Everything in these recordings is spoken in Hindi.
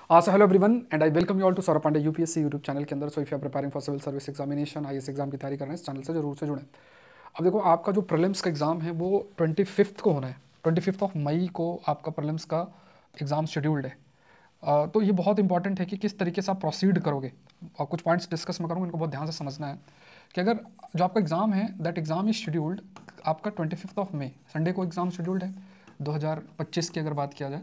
So hello everyone and I welcome you all to Saurabh Pandey UPSC YouTube channel के अंदर। So if you are preparing for civil service examination IAS exam की तैयारी कर रहे हैं इस चैनल से जरूर से जुड़ें। अब देखो आपका जो प्रीलिम्स का एग्जाम है वो 25 को होना है। 25 मई को आपका प्रीलिम्स का एग्जाम शेड्यूल्ड है। तो ये बहुत इंपॉर्टेंट है कि किस तरीके से आप प्रोसीड करोगे और कुछ पॉइंट्स डिस्कस मैं करूँगा, इनको बहुत ध्यान से समझना है कि अगर जो आपका एग्ज़ाम है दैट एग्ज़ाम इज शेड्यूल्ड आपका 25 मई संडे को एग्ज़ाम शेड्यूल्ड है 2025 की अगर बात किया जाए।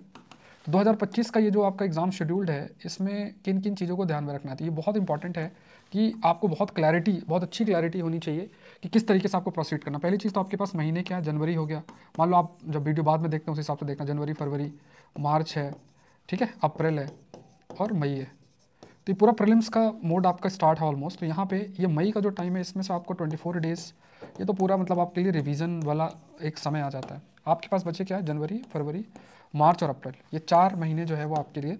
2025 का ये जो आपका एग्ज़ाम शेड्यूल्ड है इसमें किन किन चीज़ों को ध्यान में रखना है, तो ये बहुत इंपॉर्टेंट है कि आपको बहुत अच्छी क्लैरिटी होनी चाहिए कि किस तरीके से आपको प्रोसीड करना। पहली चीज़ तो आपके पास महीने क्या है, जनवरी हो गया। मान लो आप जब वीडियो बाद में देखते हैं उस हिसाब से देखना, जनवरी, फरवरी, मार्च है, ठीक है, अप्रैल है और मई है। तो ये पूरा प्रीलिम्स का मोड आपका स्टार्ट है ऑलमोस्ट। तो यहाँ पे ये मई का जो टाइम है इसमें से आपको 24 डेज़, ये तो पूरा मतलब आपके लिए रिवीजन वाला एक समय आ जाता है। आपके पास बचे क्या है, जनवरी, फरवरी, मार्च और अप्रैल, ये 4 महीने जो है वो आपके लिए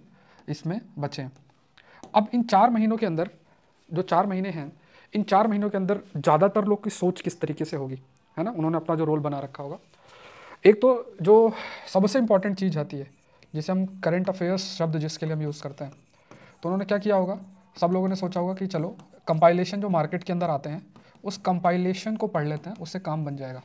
इसमें बचे हैं। अब इन 4 महीनों के अंदर जो 4 महीने हैं, इन 4 महीनों के अंदर ज़्यादातर लोग की सोच किस तरीके से होगी, है ना, उन्होंने अपना जो रोल बना रखा होगा। एक तो जो सबसे इंपॉर्टेंट चीज़ आती है जिसे हम करंट अफेयर्स शब्द जिसके लिए हम यूज़ करते हैं, तो उन्होंने क्या किया होगा, सब लोगों ने सोचा होगा कि चलो कंपाइलेशन जो मार्केट के अंदर आते हैं उस कंपाइलेशन को पढ़ लेते हैं, उससे काम बन जाएगा।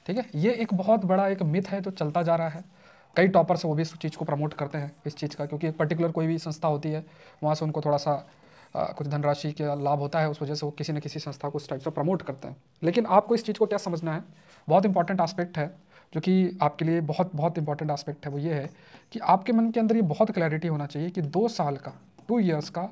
ठीक है, ये एक बहुत बड़ा एक मिथ है जो चलता जा रहा है। कई टॉपर्स वो भी इस चीज़ को प्रमोट करते हैं इस चीज़ का, क्योंकि एक पर्टिकुलर कोई भी संस्था होती है वहाँ से उनको थोड़ा सा कुछ धनराशि का लाभ होता है, उस वजह से वो किसी न किसी संस्था को उस टाइप से प्रमोट करते हैं। लेकिन आपको इस चीज़ को क्या समझना है, बहुत इंपॉर्टेंट आस्पेक्ट है जो कि आपके लिए बहुत बहुत इंपॉर्टेंट आस्पेक्ट है, वो ये है कि आपके मन के अंदर ये बहुत क्लैरिटी होना चाहिए कि 2 साल का 2 ईयर्स का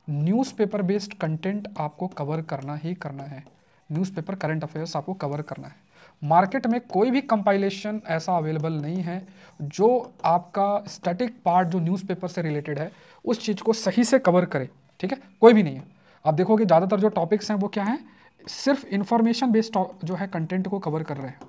न्यूज़पेपर बेस्ड कंटेंट आपको कवर करना ही करना है। न्यूज़पेपर करंट अफेयर्स आपको कवर करना है। मार्केट में कोई भी कंपाइलेशन ऐसा अवेलेबल नहीं है जो आपका स्टैटिक पार्ट जो न्यूज़पेपर से रिलेटेड है उस चीज़ को सही से कवर करे। ठीक है, कोई भी नहीं है। आप देखोगे ज़्यादातर जो टॉपिक्स हैं वो क्या हैं, सिर्फ इंफॉर्मेशन बेस्ड जो है कंटेंट को कवर कर रहे हैं।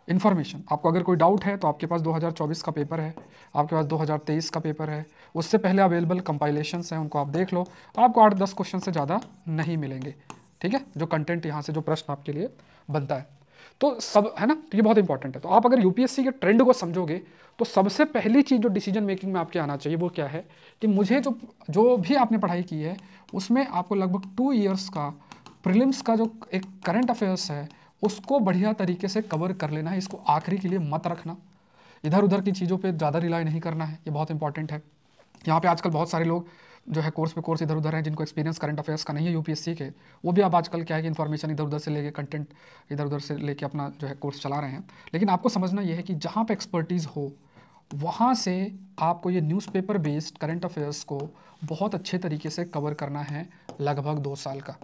इन्फॉर्मेशन, आपको अगर कोई डाउट है तो आपके पास 2024 का पेपर है, आपके पास 2023 का पेपर है, उससे पहले अवेलेबल कंपाइलेशंस हैं, उनको आप देख लो। आपको 8-10 क्वेश्चन से ज़्यादा नहीं मिलेंगे। ठीक है, जो कंटेंट यहाँ से जो प्रश्न आपके लिए बनता है, तो सब है ना, तो ये बहुत इंपॉर्टेंट है। तो आप अगर यूपीएससी के ट्रेंड को समझोगे तो सबसे पहली चीज़ जो डिसीजन मेकिंग में आपके आना चाहिए वो क्या है कि मुझे जो जो भी आपने पढ़ाई की है उसमें आपको लगभग 2 ईयर्स का प्रीलिम्स का जो एक करंट अफेयर्स है उसको बढ़िया तरीके से कवर कर लेना है। इसको आखिरी के लिए मत रखना, इधर उधर की चीज़ों पे ज़्यादा रिलाई नहीं करना है, ये बहुत इंपॉर्टेंट है। यहाँ पे आजकल बहुत सारे लोग जो है कोर्स पे कोर्स इधर उधर हैं, जिनको एक्सपीरियंस करंट अफेयर्स का नहीं है यूपीएससी के, वो भी अब आजकल क्या है कि इन्फॉर्मेशन इधर उधर से लेके कंटेंट इधर उधर से लेके अपना जो है कोर्स चला रहे हैं। लेकिन आपको समझना ये है कि जहाँ पे एक्सपर्टीज़ हो वहाँ से आपको ये न्यूज़पेपर बेस्ड करंट अफेयर्स को बहुत अच्छे तरीके से कवर करना है, लगभग 2 साल का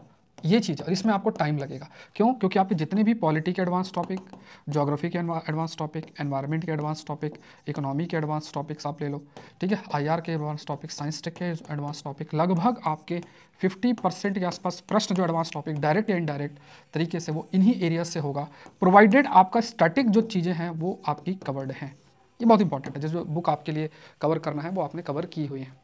ये चीज़। और इसमें आपको टाइम लगेगा, क्यों? क्योंकि आपके जितने भी पॉलिटी के एडवांस टॉपिक, ज्योग्राफी के एडवांस टॉपिक, एनवायरनमेंट के एडवांस टॉपिक, इकोनॉमी के एडवांस टॉपिक्स आप ले लो, ठीक है, आईआर के एडवांस टॉपिक, साइंस टेक के एडवांस टॉपिक, लगभग आपके 50% के आसपास प्रश्न जो एडवांस टॉपिक डायरेक्ट या इनडायरेक्ट तरीके से वो इन्हीं एरिया से होगा, प्रोवाइडेड आपका स्टैटिक जो चीज़ें हैं वो आपकी कवर्ड हैं। ये बहुत इंपॉर्टेंट है, जो बुक आपके लिए कवर करना है वो आपने कवर की हुई है।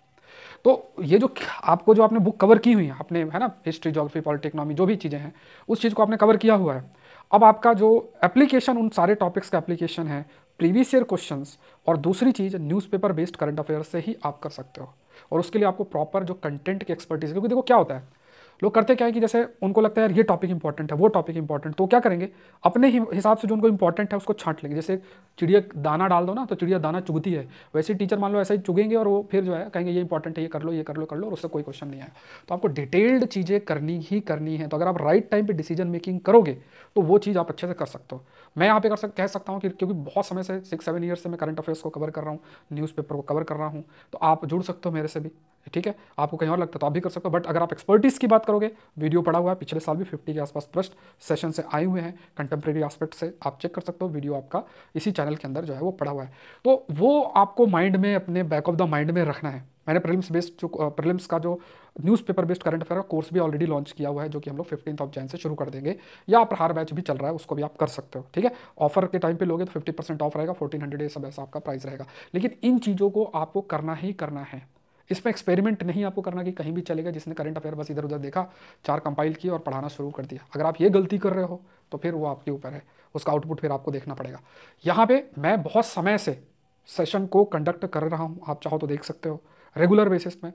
तो ये जो आपको जो आपने बुक कवर की हुई है आपने, है ना, हिस्ट्री, ज्योग्राफी, पॉलिटी, इकोनॉमी, जो भी चीज़ें हैं उस चीज़ को आपने कवर किया हुआ है। अब आपका जो एप्लीकेशन उन सारे टॉपिक्स का एप्लीकेशन है प्रीवियस ईयर क्वेश्चंस, और दूसरी चीज़ न्यूज़पेपर बेस्ड करंट अफेयर्स से ही आप कर सकते हो। और उसके लिए आपको प्रॉपर जो कंटेंट की एक्सपर्टीज, क्योंकि देखो क्या होता है, लोग करते क्या है कि जैसे उनको लगता है यार ये टॉपिक इंपॉर्टेंट है, वो टॉपिक इंपॉर्टेंट, तो क्या करेंगे, अपने ही हिसाब से जो उनको इंपॉर्टेंट है उसको छांट लेंगे। जैसे चिड़िया दाना डाल दो ना तो चिड़िया दाना चुगती है, वैसे ही टीचर मान लो ऐसा ही चुगेंगे और वो फिर जो है कहेंगे ये इंपॉर्टेंट है, ये कर लो, ये कर लो, कर लो, और उससे कोई क्वेश्चन नहीं आया। तो आपको डिटेल्ड चीज़ें करनी ही करनी है। तो अगर आप राइट टाइम पे डिसीजन मेकिंग करोगे तो वो चीज़ आप अच्छे से कर सकते हो। मैं यहाँ पे कह सकता हूँ कि क्योंकि बहुत समय से 6-7 ईयर से मैं करंट अफेयर्स को कवर कर रहा हूँ, न्यूज़पेपर को कवर कर रहा हूँ, तो आप जुड़ सकते हो मेरे से भी। ठीक है, आपको कहीं और लगता है तो आप भी कर सकते हो। बट अगर आप एक्सपर्टीज़ की बात करोगे, वीडियो पड़ा हुआ है, पिछले साल भी 50 के आसपास प्रश्न सेशन से आए हुए हैं, कंटेम्प्रेरी एस्पेक्ट से आप चेक कर सकते हो, वीडियो आपका इसी चैनल के अंदर जो है वो पड़ा हुआ है। तो वो आपको माइंड में, अपने बैक ऑफ द माइंड में रखना है। मैंने प्रीलिम्स बेस्ड जो प्रीलिम्स का जो न्यूज़पेपर बेस्ड करंट अफेयर का कोर्स भी ऑलरेडी लॉन्च किया हुआ है, जो कि हम लोग 15 जनवरी से शुरू कर देंगे, या प्रहार बैच भी चल रहा है, उसको भी आप कर सकते हो। ठीक है, ऑफर के टाइम पे लोगे तो 50% ऑफ रहेगा, 1400 सब ऐसा आपका प्राइस रहेगा। लेकिन इन चीज़ों को आपको करना ही करना है, इसमें एक्सपेरिमेंट नहीं आपको करना कि कहीं भी चलेगा जिसने करंट अफेयर बस इधर उधर देखा, 4 कंपाइल किए और पढ़ाना शुरू कर दिया। अगर आप ये गलती कर रहे हो तो फिर वो आपके ऊपर है, उसका आउटपुट फिर आपको देखना पड़ेगा। यहाँ पे मैं बहुत समय से सेशन को कंडक्ट कर रहा हूँ, आप चाहो तो देख सकते हो। रेगुलर बेसिस में,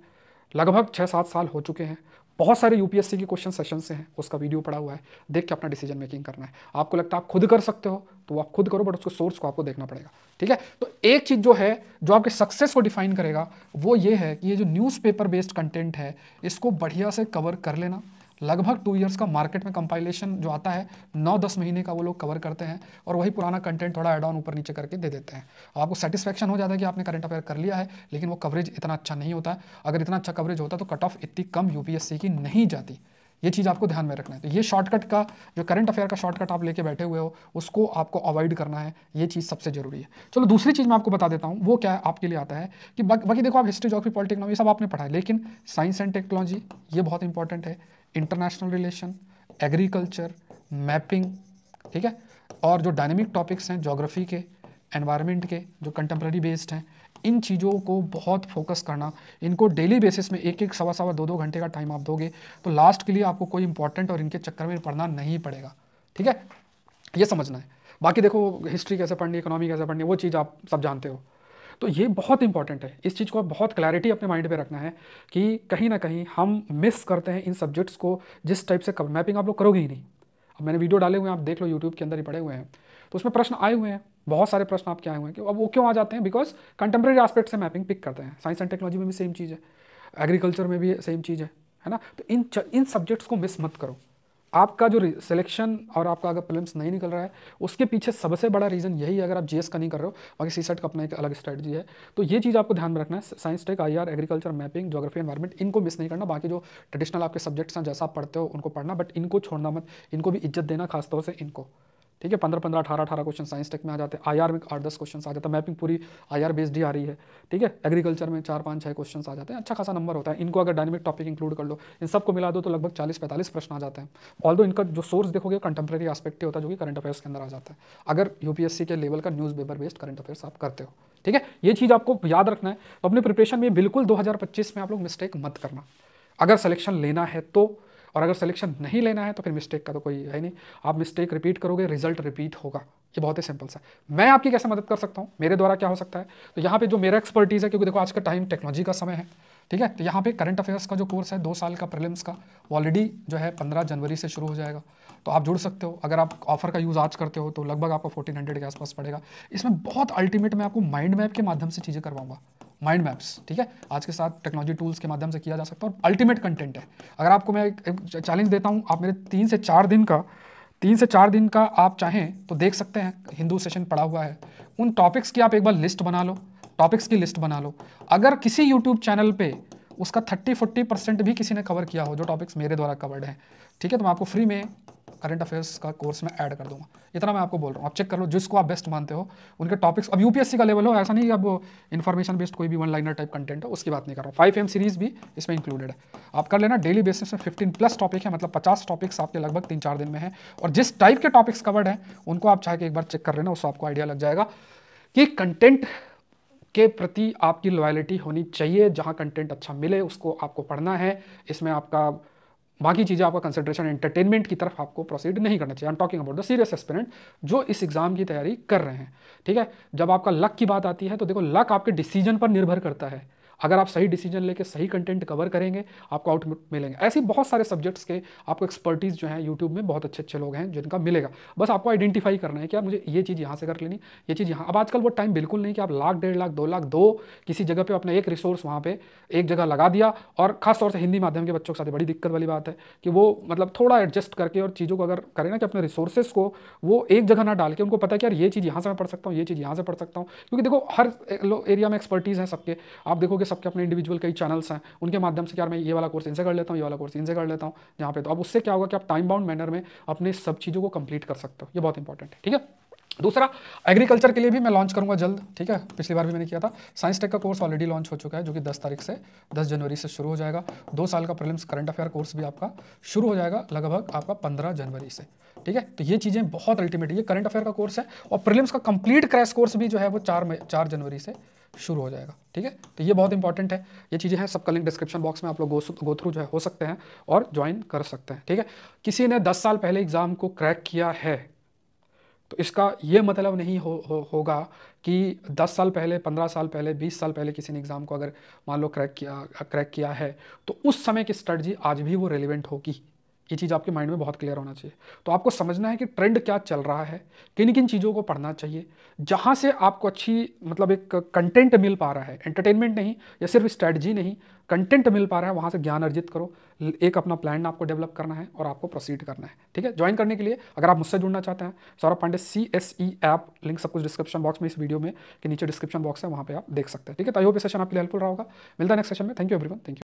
लगभग 6-7 साल हो चुके हैं। बहुत सारे यूपीएससी के क्वेश्चन सेशन से हैं, उसका वीडियो पड़ा हुआ है, देख के अपना डिसीजन मेकिंग करना है। आपको लगता है आप खुद कर सकते हो तो आप खुद करो, बट उसको सोर्स को आपको देखना पड़ेगा, ठीक है। तो एक चीज़ जो है जो आपके सक्सेस को डिफाइन करेगा वो ये है कि ये जो न्यूज़पेपर बेस्ड कंटेंट है इसको बढ़िया से कवर कर लेना। लगभग 2 इयर्स का मार्केट में कंपाइलेशन जो आता है 9-10 महीने का वो लोग कवर करते हैं, और वही पुराना कंटेंट थोड़ा एड ऑन ऊपर नीचे करके दे देते हैं। आपको सेटिस्फेक्शन हो जाता है कि आपने करंट अफेयर कर लिया है, लेकिन वो कवरेज इतना अच्छा नहीं होता है। अगर इतना अच्छा कवरेज होता तो कट ऑफ इतनी कम यूपीएससी की नहीं जाती। ये चीज़ आपको ध्यान में रखना है। तो ये शॉर्टकट का जो करंट अफेयर का शॉर्टकट आप लेके बैठे हुए हो उसको आपको अवॉइड करना है, ये चीज़ सबसे जरूरी है। चलो दूसरी चीज़ मैं आपको बता देता हूँ, वो क्या है आपके लिए आता है कि बाकी देखो आप हिस्ट्री, ज्योग्राफी, पॉलिटिक्स, इकोनॉमी सब आपने पढ़ा है, लेकिन साइंस एंड टेक्नोलॉजी ये बहुत इंपॉर्टेंट है, इंटरनेशनल रिलेशन, एग्रीकल्चर, मैपिंग, ठीक है, और जो डायनेमिक टॉपिक्स हैं ज्योग्राफी के, एनवायरनमेंट के, जो कंटेम्प्रेरी बेस्ड हैं, इन चीज़ों को बहुत फोकस करना। इनको डेली बेसिस में 1-1, सवा-सवा, 2-2 घंटे का टाइम आप दोगे तो लास्ट के लिए आपको कोई इंपॉर्टेंट और इनके चक्कर में पढ़ना नहीं पड़ेगा, ठीक है, ये समझना है। बाकी देखो हिस्ट्री कैसे पढ़नी है, इकोनॉमी कैसे पढ़नी है, वो चीज़ आप सब जानते हो। तो ये बहुत इंपॉर्टेंट है, इस चीज़ को बहुत क्लैरिटी अपने माइंड पे रखना है कि कहीं ना कहीं हम मिस करते हैं इन सब्जेक्ट्स को। जिस टाइप से मैपिंग आप लोग करोगे ही नहीं। अब मैंने वीडियो डाले हुए हैं, आप देख लो, यूट्यूब के अंदर ही पड़े हुए हैं, तो उसमें प्रश्न आए हुए हैं, बहुत सारे प्रश्न आपके आए हुए हैं। कि अब वो क्यों आ जाते हैं? बिकॉज कंटेम्प्रेरी एस्पेक्ट से मैपिंग पिक करते हैं। साइंस एंड टेक्नोलॉजी में भी सेम चीज़ है, एग्रीकल्चर में भी सेम चीज़ है ना। तो इन सब्जेक्ट्स को मिस मत करो। आपका जो सिलेक्शन और आपका अगर प्रीलिम्स नहीं निकल रहा है उसके पीछे सबसे बड़ा रीज़न यही है, अगर आप जीएस का नहीं कर रहे हो, बाकी सीसेट का अपना एक अलग स्ट्रेटजी है। तो ये चीज़ आपको ध्यान में रखना है, science tech, IR, agriculture, mapping, geography, environment, इनको मिस नहीं करना। बाकी जो ट्रेडिशनल आपके सब्जेक्ट्स हैं जैसा आप पढ़ते हो उनको पढ़ना, बट इनको छोड़ना मत, इनको भी इज्जत देना, खासतौर से इनको, ठीक है। 15-15, 18-18 क्वेश्चन साइंस टेक में आ जाते हैं, आईआर में 8-10 क्वेश्चन आ जाता है, मैपिंग पूरी आईआर बेस्ड ही आ रही है, ठीक है। एग्रीकल्चर में 4-5-6 क्वेश्चन आ जाते हैं, अच्छा खासा नंबर होता है। इनको अगर डायनेमिक टॉपिक इंक्लूड कर लो, इन सबको मिला दो तो लगभग 40-45 प्रश्न आ जाते हैं। ऑल्दो इनका जो सोर्स देखोगे कंटेम्प्रेरी एस्पेक्ट ही होता है, जो कि करंट अफेयर्स के अंदर आ जाता है, अगर यूपीएससी के लेवल का न्यूज़पेपर बेस्ड करंट अफेयर्स आप करते हो, ठीक है। ये चीज़ आपको याद रखना है। तो अपने प्रिपरेशन में बिल्कुल 2025 में आप लोग मिस्टेक मत करना, अगर सिलेक्शन लेना है तो। और अगर सिलेक्शन नहीं लेना है तो फिर मिस्टेक का तो कोई है नहीं। आप मिस्टेक रिपीट करोगे, रिजल्ट रिपीट होगा, ये बहुत ही सिंपल सा। मैं आपकी कैसे मदद कर सकता हूँ, मेरे द्वारा क्या हो सकता है? तो यहाँ पे जो मेरा एक्सपर्टीज़ है, क्योंकि देखो आज का टाइम टेक्नोलॉजी का समय है, ठीक है। तो यहाँ पे करंट अफेयर्स का जो कोर्स है 2 साल का प्रीलिम्स का, ऑलरेडी जो है 15 जनवरी से शुरू हो जाएगा। तो आप जुड़ सकते हो। अगर आप ऑफर का यूज़ आज करते हो तो लगभग आपको 1400 के आसपास पड़ेगा। इसमें बहुत अल्टीमेट मैं आपको माइंड मैप के माध्यम से चीज़ें करवाऊंगा, माइंड मैप्स, ठीक है। आज के साथ टेक्नोलॉजी टूल्स के माध्यम से किया जा सकता है, और अल्टीमेट कंटेंट है। अगर आपको मैं एक चैलेंज देता हूँ, आप मेरे 3 से 4 दिन का आप चाहें तो देख सकते हैं, हिंदू सेशन पड़ा हुआ है, उन टॉपिक्स की आप एक बार लिस्ट बना लो, टॉपिक्स की लिस्ट बना लो। अगर किसी यूट्यूब चैनल पे उसका 30-40% भी किसी ने कवर किया हो जो टॉपिक्स मेरे द्वारा कवर्ड हैं, ठीक है, तो मैं आपको फ्री में करंट अफेयर्स का कोर्स में ऐड कर दूंगा। इतना मैं आपको बोल रहा हूँ, आप चेक कर लो जिसको आप बेस्ट मानते हो उनके टॉपिक्स। अब यूपीएससी का लेवल हो, ऐसा नहीं कि अब इन्फॉर्मेशन बेस्ड कोई भी वन लाइनर टाइप कंटेंट हो, उसकी बात नहीं कर रहा हूँ। 5M सीरीज भी इसमें इंक्लूडेड है, आप कर लेना। डेली बेसिस में 15+ टॉपिक है, मतलब 50 टॉपिक्स आपके लगभग 3-4 दिन में है। और जिस टाइप के टॉपिक्स कवर्ड हैं उनको आप चाहे कि एक बार चेक कर लेना, उससे आपको आइडिया लग जाएगा कि कंटेंट के प्रति आपकी लॉयलिटी होनी चाहिए। जहाँ कंटेंट अच्छा मिले उसको आपको पढ़ना है। इसमें आपका बाकी चीज़ें, आपका कंसंट्रेशन एंटरटेनमेंट की तरफ आपको प्रोसीड नहीं करना चाहिए। I am talking about the serious aspirant जो इस एग्जाम की तैयारी कर रहे हैं, ठीक है। जब आपका लक की बात आती है तो देखो, लक आपके डिसीजन पर निर्भर करता है। अगर आप सही डिसीजन लेके सही कंटेंट कवर करेंगे, आपको आउटपुट मिलेंगे। ऐसी बहुत सारे सब्जेक्ट्स के आपको एक्सपर्टीज जो है यूट्यूब में बहुत अच्छे अच्छे लोग हैं जिनका मिलेगा। बस आपको आइडेंटिफाई करना है कि यार मुझे ये चीज़ यहाँ से कर लेनी, ये चीज़ यहाँ। अब आजकल वो टाइम बिल्कुल नहीं कि आप लाख, 1.5 लाख, 2 लाख दो किसी जगह पे अपना एक रिसोर्स वहाँ पे एक जगह लगा दिया। और खासतौर से हिंदी माध्यम के बच्चों के साथ बड़ी दिक्कत वाली बात है कि वो मतलब थोड़ा एडजस्ट करके और चीज़ों को अगर करें ना कि अपने रिसोर्सेज को वो एक जगह ना डाल के, उनको पता है कि यार ये चीज़ यहाँ से मैं पढ़ सकता हूँ, ये चीज़ यहाँ से पढ़ सकता हूँ। क्योंकि देखो हर एरिया में एक्सपर्टीज़ है सबके, आप देखोगे सबके अपने इंडिविजुअल कई चैनल्स हैं, उनके माध्यम से यार मैं ये वाला कोर्स इनसे कर लेता हूँ, ये वाला कोर्स इनसे कर लेता हूँ जहाँ पे। तो अब उससे क्या होगा कि आप टाइम बाउंड मैनर में अपने सब चीज़ों को कंप्लीट कर सकते हो, ये बहुत इंपॉर्टेंट है, ठीक है। दूसरा, एग्रीकल्चर के लिए भी मैं लॉन्च करूंगा जल्द, ठीक है। पिछली बार भी मैंने किया था। साइंस टेक का कोर्स ऑलरेडी लॉन्च हो चुका है, जो कि 10 तारीख से 10 जनवरी से शुरू हो जाएगा। 2 साल का प्रीलिम्स करंट अफेयर कोर्स भी आपका शुरू हो जाएगा लगभग आपका 15 जनवरी से, ठीक है। तो ये चीज़ें बहुत अल्टीमेट, ये करंट अफेयर का कोर्स है। और प्रीलिम्स का कंप्लीट क्रैश कोर्स भी जो है वो 4 जनवरी से शुरू हो जाएगा, ठीक है। तो ये बहुत इंपॉर्टेंट है, ये चीज़ें हैं। सबका लिंक डिस्क्रिप्शन बॉक्स में आप लोग गो थ्रू जो है हो सकते हैं और ज्वाइन कर सकते हैं, ठीक है। किसी ने 10 साल पहले एग्जाम को क्रैक किया है तो इसका ये मतलब नहीं होगा कि 10 साल पहले, 15 साल पहले, 20 साल पहले किसी ने एग्ज़ाम को अगर मान लो क्रैक किया है, तो उस समय की स्ट्रेटजी आज भी वो रेलिवेंट होगी। ये चीज़ आपके माइंड में बहुत क्लियर होना चाहिए। तो आपको समझना है कि ट्रेंड क्या चल रहा है, किन किन चीज़ों को पढ़ना चाहिए, जहाँ से आपको अच्छी मतलब एक कंटेंट मिल पा रहा है, एंटरटेनमेंट नहीं या सिर्फ स्ट्रैटेजी नहीं, कंटेंट मिल पा रहा है, वहाँ से ज्ञान अर्जित करो। एक अपना प्लान आपको डेवलप करना है और आपको प्रोसीड करना है। ठीक है, ज्वाइन करने के लिए अगर आप मुझसे जुड़ना चाहते हैं, Saurabh Pandey CSE app, link सब कुछ डिस्क्रिप्शन बॉक्स में, इस वीडियो में के नीचे डिस्क्रिप्शन बॉक्स है, वहाँ पे आप देख सकते हैं। ठीक है, तो आई होप ये सेशन आपके लिए हेल्पफुल रहा होगा। मिलता है नेक्स्ट सेशन में। Thank you everyone, thank you.